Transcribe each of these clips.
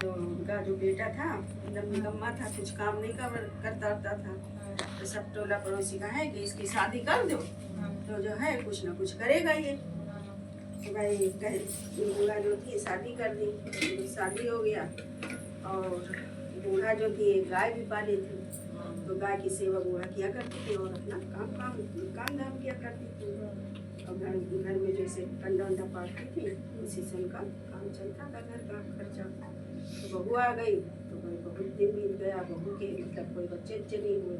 तो उनका जो बेटा था एकदम निकम्मा था, कुछ काम नहीं करता था। तो सब टोला पड़ोसी का है कि इसकी शादी कर दो, तो जो है कुछ ना कुछ करेगा ये। तो भाई बूढ़ा जो थी शादी कर दी, तो शादी हो गया। और बूढ़ा जो थी एक गाय भी पाली थी, तो गाय की सेवा बूढ़ा किया करती थी और अपना काम धाम किया करती थी। और घर में जैसे अंडा अंडा पालती थी, उसी से उनका काम चलता था, घर का खर्चा। तो बहू आ गई तो भाई बहुत दिन बीत गया, बहू के मतलब कोई बच्चे नहीं हुए।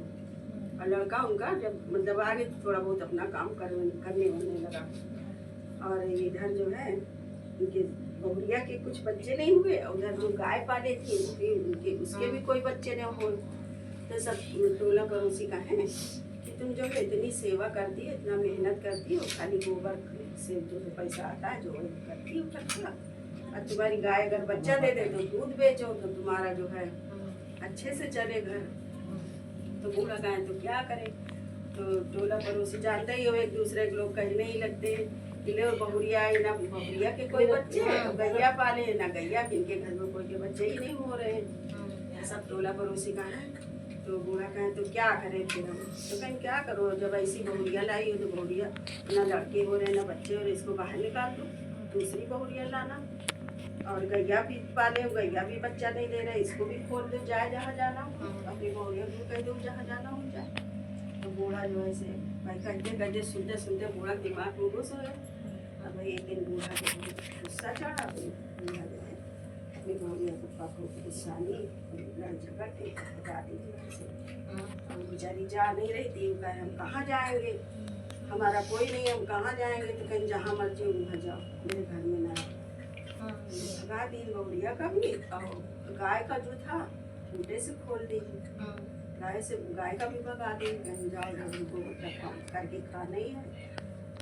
और लड़का उनका जब मतलब आगे थोड़ा बहुत अपना काम करने लगा। और इधर जो है उनके बहुरिया के कुछ बच्चे नहीं हुए, और उधर जो गाय पाले थे उनके उसके भी कोई बच्चे नहीं हुए। तो सब टोला पड़ोसी का है कि तुम जो है इतनी सेवा करती है, इतना मेहनत करती हो, खाली गोबर से जो पैसा आता है जो करती हो खर्चा। और तुम्हारी गाय अगर बच्चा दे दे तो दूध बेचो तो तुम्हारा जो है अच्छे से चले घर। तो बूढ़ा गाय तो क्या करे। तो टोला पड़ोसी जानते ही हो, एक दूसरे के लोग कहने ही लगते हैं बहुरिया आई ना, बहुरिया के कोई बच्चे गैया पाले ना, गैया जिनके घर में कोई के बच्चे ही नहीं हो रहे। सब टोला पड़ोसी का है। तो बूढ़ा कहें तो क्या करें फिर हम। तो कहें क्या करो, जब ऐसी बहुरिया लाई हो तो बहुरिया ना लड़के हो रहे ना बच्चे हो रहे, इसको बाहर निकाल दो, दूसरी बहुरिया लाना। और गैया भी पाले, गैया भी बच्चा नहीं दे रहे, इसको भी खोल दो, जाए जहाँ जाना हो, अपनी बहुरिया को कह दो जहाँ जाना हो जाए। तो बूढ़ा जो है से भाई कहते सुनते सुनते बूढ़ा दिमाग में घुस गया। अब भाई एक दिन बूढ़ा को गुस्सा चढ़ा, बूढ़ा जो है अपनी बहुरिया को पापा को गुस्सा ली, लड़ झगड़ के बता दी से। और बेचारी जा नहीं रही थी, कहे हम कहाँ जाएंगे, हमारा कोई नहीं, हम कहाँ जाएंगे। तो कहीं जहाँ मर्जी वहाँ जाओ, मेरे घर में ना। भगा दी बहुरिया का भी, और गाय का जो था खूंटे से खोल दी, गाय का भी भगा दी। कहीं जाओ जब उनको मतलब करके खाना ही है,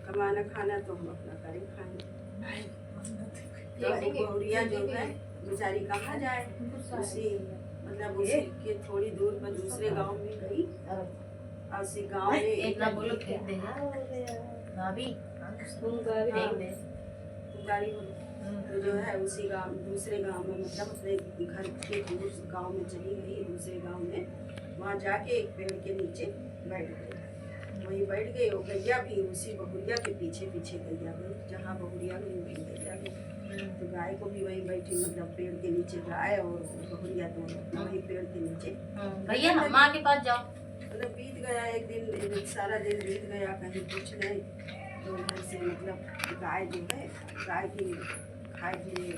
कमाना खाना तो हम अपना करें खाएं। तो बहुरिया जो है बेचारी कहाँ जाए, उसी मतलब उसी के थोड़ी दूर पर दूसरे गांव में गई। और उसी गांव में एक गाड़ी तो जो है उसी गांव दूसरे गांव में मतलब अपने घर के दूर गांव में चली गई, दूसरे गांव में। वहाँ जाके एक पेड़ के नीचे बैठ गई, वहीं बैठ गई। और गैया भी उसी बहुरिया के पीछे पीछे गैया गई, जहाँ बहुरिया गई वहीं गैया गई। तो गाय को भी वहीं बैठी, मतलब पेड़ के नीचे गाय और बहुरिया दोनों वहीं पेड़ के नीचे। भैया माँ के पास जाओ। मतलब बीत गया एक दिन, सारा दिन बीत गया, कहीं कुछ नहीं। तो घर से मतलब गाय जो है, गाय की खाए पिए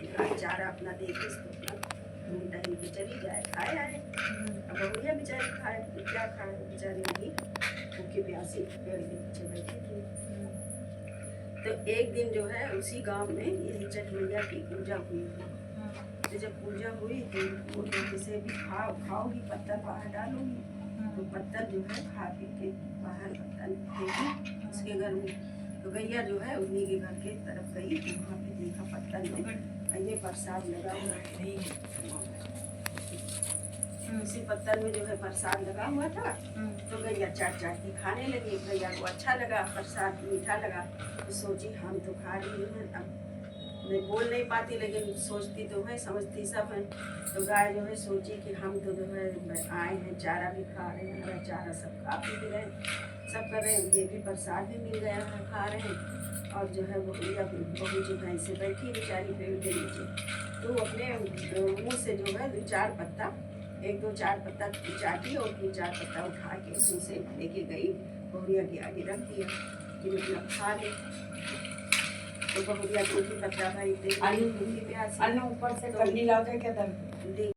गाय चारा अपना देखे तो अपना टहल के चली जाए, खाए आए। अब बहुरिया बेचारी खाए तो क्या खाए, बेचारी नहीं भूखी प्यासी पेड़ के पीछे बैठी थी। तो एक दिन जो है उसी गांव में यही छठ मैया की पूजा हुई थी। तो जब पूजा हुई तो वो किसे भी खाओगी पत्थर बाहर डालोगी, तो पत्थर जो है खा पी के बाहर पत्थर फेंकी उसके घर में। तो गैया जो है उन्हीं के घर के तरफ गई, तो वहाँ पे देखा पत्थर में ये प्रसाद लगा हुआ है, उसी पत्थर में जो है प्रसाद लगा हुआ था। तो गैया चाट चाट के खाने लगी, गैया को अच्छा लगा प्रसाद, मीठा लगा। तो सोची हम तो खा रही हूँ, अब मैं बोल नहीं पाती लेकिन सोचती तो है, समझती सब है। तो गाय जो है सोची कि हम तो जो है आए हैं, चारा भी खा रहे हैं, हरा चारा सब खा पी रहे हैं, सब कर रहे हैं, ये भी प्रसाद भी मिल गया है, खा रहे हैं। और जो है बहुरिया बहू जो है ऐसे बैठी बेचारी पेड़ के नीचे, तो अपने मुँह से जो है एक दो चार पत्ता चाटी और 3-4 पत्ता उठा के मुँह से लेके गई, बहुरिया के आगे रख दिया कि मतलब खा ले। तो बहुरिया को भी पता भाई प्यासी ऊपर से कन्नी लाओ क्या